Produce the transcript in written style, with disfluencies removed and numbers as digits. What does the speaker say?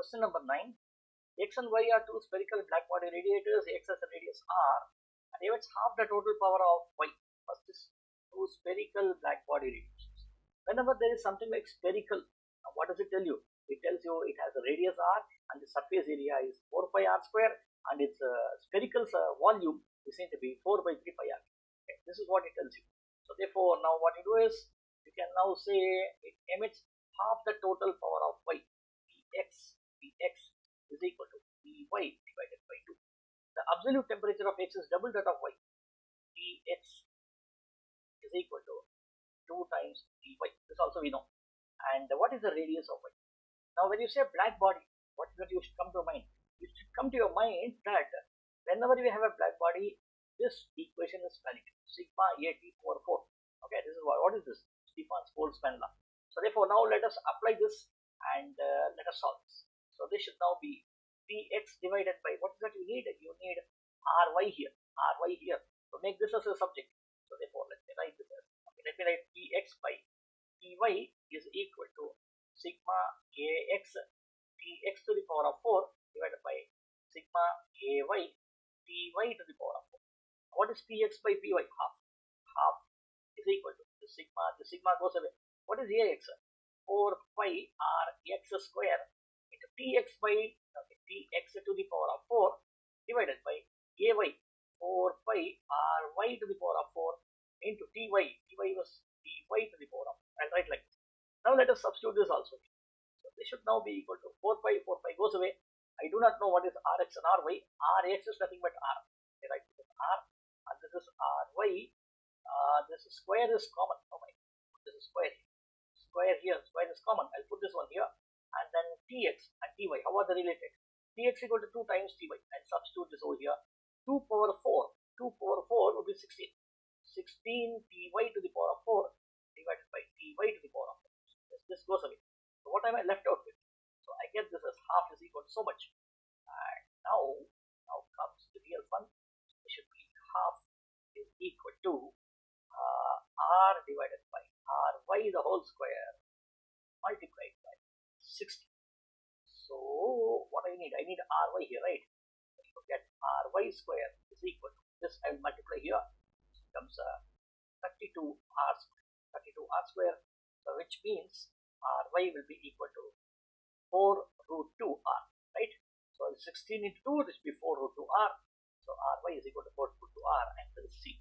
question number 9. X and Y are two spherical black body radiators. X has a radius r and emits half the total power of Y. First is two spherical black body radiators. Whenever there is something like spherical, what does it tell you? It tells you it has a radius r and the surface area is 4 pi r square and its spherical volume is said to be 4 by 3 pi r. Okay, this is what it tells you. So therefore, now what you do is you can now say it emits half the total power of Y. Px is equal to Py divided by 2. The absolute temperature of X is double that of Y. Px is equal to 2 times Py. This also we know. And what is the radius of Y? Now when you say black body, what is that you should come to mind? You should come to your mind that whenever we have a black body, this equation is valid. Sigma At over 4. Okay, this is what is this? Stefan's Boltzmann law. So therefore now let us apply this and let us solve this. So this should now be Px divided by, what is that you need? You need Ry here. So make this as a subject. So therefore let me write this as, okay, let me write Px by Py is equal to sigma Ax Tx to the power of 4 divided by sigma Ay Ty to the power of 4. What is Px by Py? Half is equal to the sigma goes away. What is Ax? 4 pi r x square into Tx by Tx to the power of 4 divided by Ay 4 pi r y to the power of 4 into Ty. Ty was Ty to the power of 4. I'll write like this. Now let us substitute this also. So this should now be equal to 4 pi goes away. I do not know what is Rx and Ry. Rx is nothing but R. I write this as R and this is Ry. This square is common. Oh my, this is square here. Square is common. I'll put this one here and then Tx and Ty. How are they related? Tx equal to 2 times Ty and substitute this over here. 2 power 4 would be 16. 16 Ty to the power of 4 divided by Ty to the power of 4. This goes away. So what am I left out with? So I get this as half is equal to so much. And now comes the real fun. It should be half is equal to r divided by ry the whole square multiplied by 60. So what I need ry here, right? So get ry square is equal to this. I will multiply here. It becomes 32r square. So which means ry will be equal to 4 root 2r, right? So 16 into 2, this will be 4 root 2r. So ry is equal to 4 root 2r, and this is C.